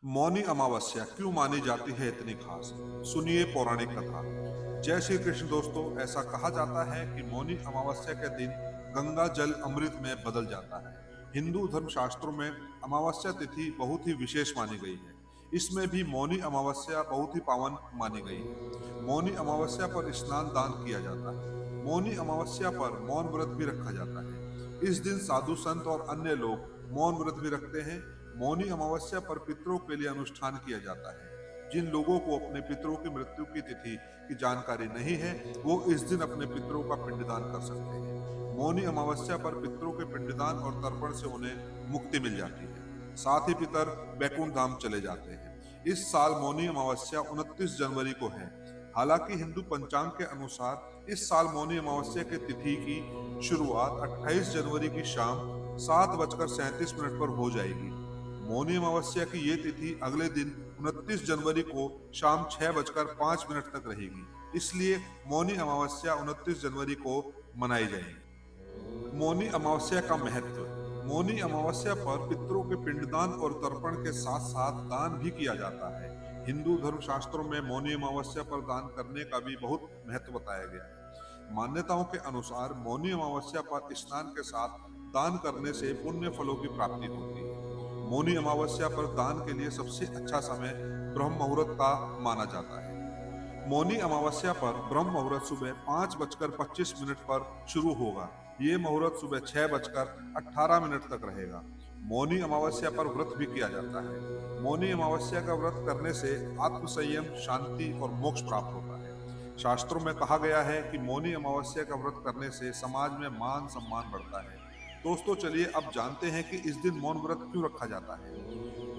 मौनी अमावस्या क्यों मानी जाती है इतनी खास? सुनिए पौराणिक कथा। जय श्री कृष्ण दोस्तों। ऐसा कहा जाता है कि मौनी अमावस्या के दिन गंगा जल अमृत में बदल जाता है। हिंदू धर्म शास्त्रों में अमावस्या तिथि बहुत ही विशेष मानी गई है। इसमें भी मौनी अमावस्या बहुत ही पावन मानी गई है। मौनी अमावस्या पर स्नान दान किया जाता है। मौनी अमावस्या पर मौन व्रत भी रखा जाता है। इस दिन साधु संत और अन्य लोग मौन व्रत भी रखते हैं। मौनी अमावस्या पर पितरों के लिए अनुष्ठान किया जाता है। जिन लोगों को अपने पितरों की मृत्यु की तिथि की जानकारी नहीं है, वो इस दिन अपने पितरों का पिंडदान कर सकते हैं। मौनी अमावस्या पर पितरों के पिंडदान और तर्पण से उन्हें मुक्ति मिल जाती है। साथ ही पितर बैकुंठ धाम चले जाते हैं। इस साल मौनी अमावस्या 29 जनवरी को है। हालांकि हिंदू पंचांग के अनुसार इस साल मौनी अमावस्या की तिथि की शुरुआत 28 जनवरी की शाम 7:37 पर हो जाएगी। मौनी अमावस्या की ये तिथि अगले दिन 29 जनवरी को शाम 6:05 तक रहेगी। इसलिए मौनी अमावस्या 29 जनवरी को मनाई जाएगी। मौनी अमावस्या का महत्व। मौनी अमावस्या पर पितरों के पिंडदान और तर्पण के साथ साथ दान भी किया जाता है। हिंदू धर्म शास्त्रों में मौनी अमावस्या पर दान करने का भी बहुत महत्व बताया गया है। मान्यताओं के अनुसार मौनी अमावस्या पर स्नान के साथ दान करने से पुण्य फलों की प्राप्ति होती है। मौनी अमावस्या पर दान के लिए सबसे अच्छा समय ब्रह्म मुहूर्त का माना जाता है। मौनी अमावस्या पर ब्रह्म मुहूर्त सुबह 5:25 पर शुरू होगा। ये मुहूर्त सुबह 6:18 तक रहेगा। मौनी अमावस्या पर व्रत भी किया जाता है। मौनी अमावस्या का व्रत करने से आत्म संयम, शांति और मोक्ष प्राप्त होता है। शास्त्रों में कहा गया है कि मौनी अमावस्या का व्रत करने से समाज में मान सम्मान बढ़ता है। दोस्तों चलिए अब जानते हैं कि इस दिन मौन व्रत क्यों रखा जाता है।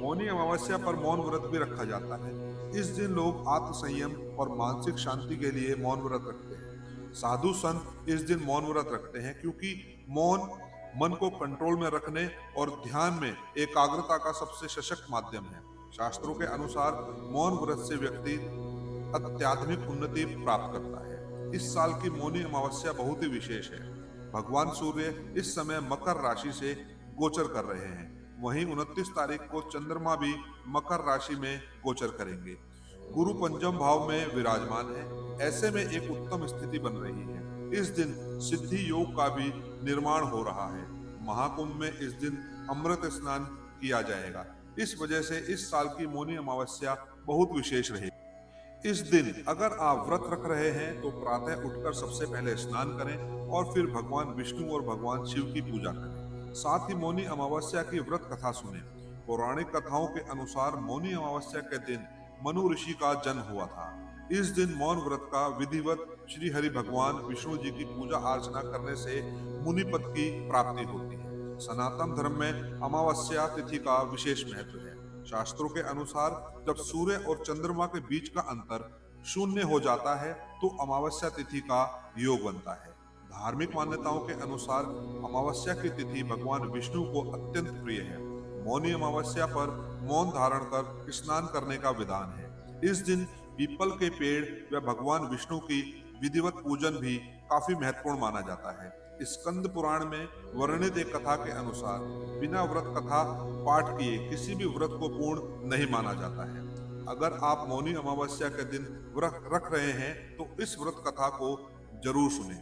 मौनी अमावस्या पर मौन व्रत भी रखा जाता है। इस दिन लोग आत्म संयम और मानसिक शांति के लिए मौन व्रत रखते हैं। साधु संत इस दिन मौन व्रत रखते हैं क्योंकि मौन मन को कंट्रोल में रखने और ध्यान में एकाग्रता का सबसे सशक्त माध्यम है। शास्त्रों के अनुसार मौन व्रत से व्यक्ति अत्याधुनिक उन्नति प्राप्त करता है। इस साल की मौनी अमावस्या बहुत ही विशेष है। भगवान सूर्य इस समय मकर राशि से गोचर कर रहे हैं। वहीं 29 तारीख को चंद्रमा भी मकर राशि में गोचर करेंगे। गुरु पंचम भाव में विराजमान है। ऐसे में एक उत्तम स्थिति बन रही है। इस दिन सिद्धि योग का भी निर्माण हो रहा है। महाकुंभ में इस दिन अमृत स्नान किया जाएगा। इस वजह से इस साल की मौनी अमावस्या बहुत विशेष रहेगी। इस दिन अगर आप व्रत रख रहे हैं तो प्रातः उठकर सबसे पहले स्नान करें और फिर भगवान विष्णु और भगवान शिव की पूजा करें। साथ ही मौनी अमावस्या की व्रत कथा सुनें। पौराणिक कथाओं के अनुसार मौनी अमावस्या के दिन मनु ऋषि का जन्म हुआ था। इस दिन मौन व्रत का विधिवत श्री हरि भगवान विष्णु जी की पूजा अर्चना करने से मुनि पद की प्राप्ति होती है। सनातन धर्म में अमावस्या तिथि का विशेष महत्व है। शास्त्रों के अनुसार जब सूर्य और चंद्रमा के बीच का अंतर शून्य हो जाता है तो अमावस्या तिथि का योग बनता है। धार्मिक मान्यताओं के अनुसार अमावस्या की तिथि भगवान विष्णु को अत्यंत प्रिय है। मौनी अमावस्या पर मौन धारण कर स्नान करने का विधान है। इस दिन पीपल के पेड़ व भगवान विष्णु की विधिवत पूजन भी काफी महत्वपूर्ण माना जाता है। स्कंद पुराण में वर्णित एक कथा के अनुसार बिना व्रत कथा पाठ किए किसी भी व्रत को पूर्ण नहीं माना जाता है। अगर आप मौनी अमावस्या के दिन व्रत रख रहे हैं तो इस व्रत कथा को जरूर सुनें।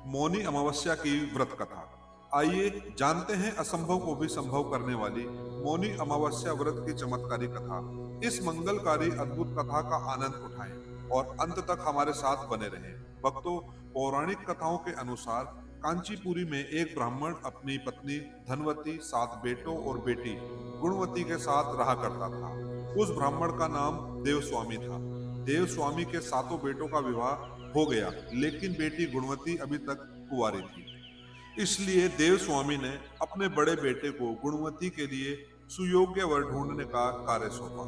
मौनी अमावस्या की व्रत कथा। आइए जानते हैं असंभव को भी संभव करने वाली मौनी अमावस्या व्रत की चमत्कारी कथा। इस मंगलकारी अद्भुत कथा का आनंद उठाएं और अंत तक हमारे साथ बने रहें। भक्तों, पौराणिक कथाओं के अनुसार कांचीपुरी में एक ब्राह्मण अपनी पत्नी धनवती, 7 बेटों और बेटी गुणवती के साथ रहा करता था। उस ब्राह्मण का नाम देवस्वामी था। देवस्वामी के 7 बेटों का विवाह हो गया, लेकिन बेटी गुणवती अभी तक कुंवारी थी। इसलिए देवस्वामी ने अपने बड़े बेटे को गुणवती के लिए सुयोग्य वर ढूंढने का कार्य सौंपा।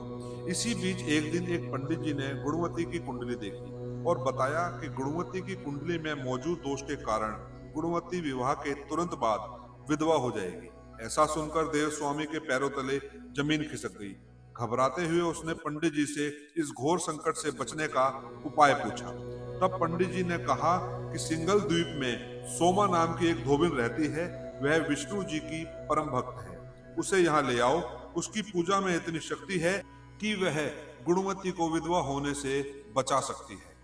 इसी बीच एक दिन एक पंडित जी ने गुणवती की कुंडली देखी और बताया कि गुणवती की कुंडली में मौजूद दोष के कारण गुणवती विवाह के तुरंत बाद विधवा हो जाएगी। ऐसा सुनकर देवस्वामी के पैरों तले जमीन खिसक गई। घबराते हुए उसने पंडित जी से इस घोर संकट से बचने का उपाय पूछा। तब पंडित जी ने कहा कि सिंगल द्वीप में सोमा नाम की एक धोबिन रहती है। वह विष्णु जी की परम भक्त है। उसे यहाँ ले आओ। उसकी पूजा में इतनी शक्ति है कि वह गुणवती को विधवा होने से बचा सकती है।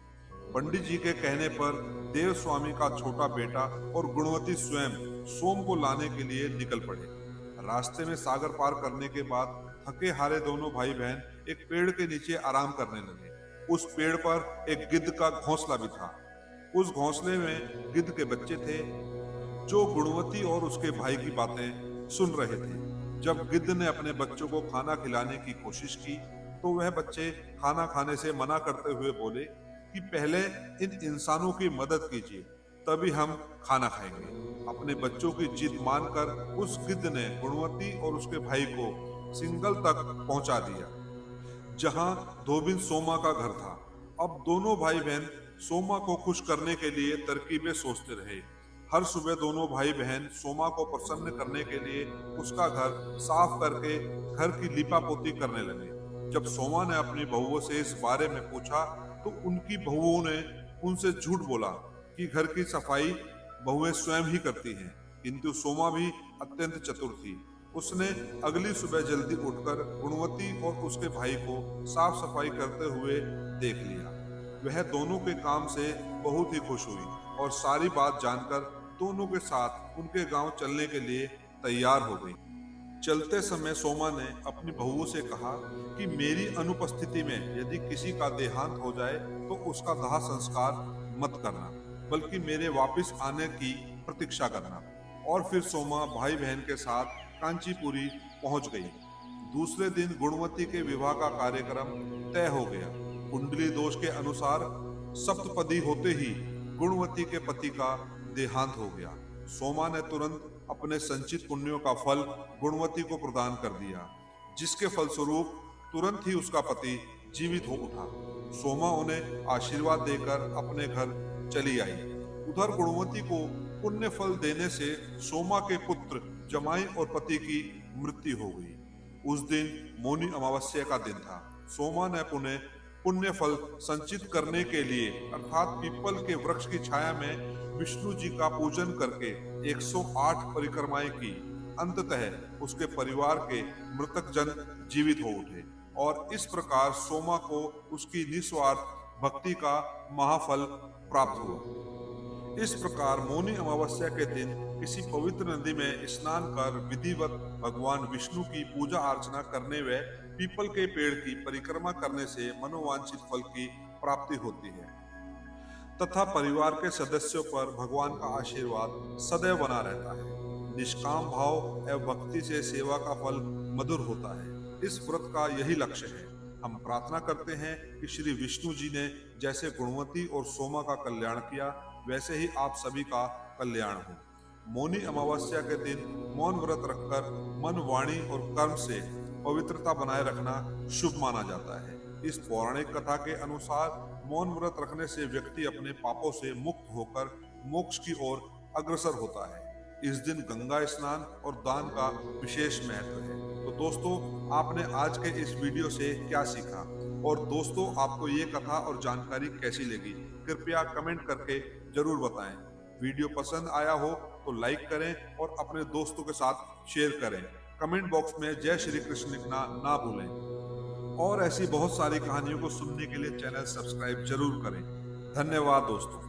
पंडित जी के कहने पर देव स्वामी का छोटा बेटा और गुणवती स्वयं सोम को लाने के लिए निकल पड़े। रास्ते में सागर पार करने के बाद थके हारे दोनों भाई बहन एक पेड़ के नीचे आराम करने लगे। उस पेड़ पर एक गिद्ध का घोंसला भी था। उस घोंसले में गिद्ध के बच्चे थे जो गुणवती और उसके भाई की बातें सुन रहे थे। जब गिद्ध ने अपने बच्चों को खाना खिलाने की कोशिश की तो वह बच्चे खाना खाने से मना करते हुए बोले कि पहले इन इंसानों की मदद कीजिए, तभी हम खाना खाएंगे। अपने बच्चों की जिद मानकर उस गिद्ध ने गुणवती और उसके भाई को सिंगल तक पहुंचा दिया, जहां धोबिन सोमा का घर था। अब दोनों भाई बहन सोमा को खुश करने के लिए तरकीबें सोचते रहे। हर सुबह दोनों भाई बहन सोमा को प्रसन्न करने के लिए उसका घर साफ करके घर की लीपापोती करने लगे। जब सोमा ने अपनी बहुओं से इस बारे में पूछा तो उनकी बहुओं ने उनसे झूठ बोला कि घर की सफाई बहुएं स्वयं ही करती हैं। किंतु सोमा भी अत्यंत चतुर थी। उसने अगली सुबह जल्दी उठकर गुणवती और उसके भाई को साफ सफाई करते हुए देख लिया। वह दोनों के काम से बहुत ही खुश हुई और सारी बात जानकर दोनों के साथ उनके गांव चलने के लिए तैयार हो गई। चलते समय सोमा ने अपनी बहुओं से कहा कि मेरी अनुपस्थिति में यदि किसी का देहांत हो जाए तो उसका दाह संस्कार मत करना, बल्कि मेरे वापस आने की प्रतीक्षा करना। और फिर सोमा भाई बहन के साथ कांचीपुरी पहुंच गई। दूसरे दिन गुणवती के विवाह का कार्यक्रम तय हो गया। कुंडली दोष के अनुसार सप्तपदी होते ही गुणवती के पति का देहांत हो गया। सोमा ने तुरंत अपने संचित पुण्यों का फल गुणवती को प्रदान कर दिया, जिसके फलस्वरूप तुरंत ही उसका पति जीवित हो उठा। सोमा उन्हें आशीर्वाद देकर अपने घर चली आई। उधर गुणवती को पुण्य फल देने से सोमा के पुत्र जमाई और पति की मृत्यु हो गई। उस दिन मौनी अमावस्या का दिन था। सोमा ने पुण्य फल संचित करने के लिए अर्थात पीपल के वृक्ष की छाया में विष्णु जी का पूजन करके 108 परिक्रमाएं की। अंततः उसके परिवार के मृतक जन जीवित हो उठे और इस प्रकार सोमा को उसकी निस्वार्थ भक्ति का महाफल प्राप्त हुआ। इस प्रकार मौनी अमावस्या के दिन किसी पवित्र नदी में स्नान कर विधिवत भगवान विष्णु की पूजा अर्चना करने व पीपल के पेड़ की परिक्रमा करने से मनोवांछित फल की प्राप्ति होती है तथा परिवार के सदस्यों पर भगवान का आशीर्वाद सदैव बना रहता है। निष्काम भाव एवं भक्ति से सेवा का फल मधुर होता है। इस व्रत का यही लक्ष्य है। हम प्रार्थना करते हैं कि श्री विष्णु जी ने जैसे गुणवती और सोमा का कल्याण किया, वैसे ही आप सभी का कल्याण हो। मौनी अमावस्या के दिन मौन व्रत रखकर मन, वाणी और कर्म से पवित्रता बनाए रखना शुभ माना जाता है। इस पौराणिक कथा के अनुसार मौन व्रत रखने से व्यक्ति अपने पापों से मुक्त होकर मोक्ष की ओर अग्रसर होता है। इस दिन गंगा स्नान और दान का विशेष महत्व है। तो दोस्तों, आपने आज के इस वीडियो से क्या सीखा और दोस्तों आपको ये कथा और जानकारी कैसी लगी, कृपया कमेंट करके जरूर बताएं। वीडियो पसंद आया हो तो लाइक करें और अपने दोस्तों के साथ शेयर करें। कमेंट बॉक्स में जय श्री कृष्ण लिखना ना भूलें और ऐसी बहुत सारी कहानियों को सुनने के लिए चैनल सब्सक्राइब जरूर करें। धन्यवाद दोस्तों।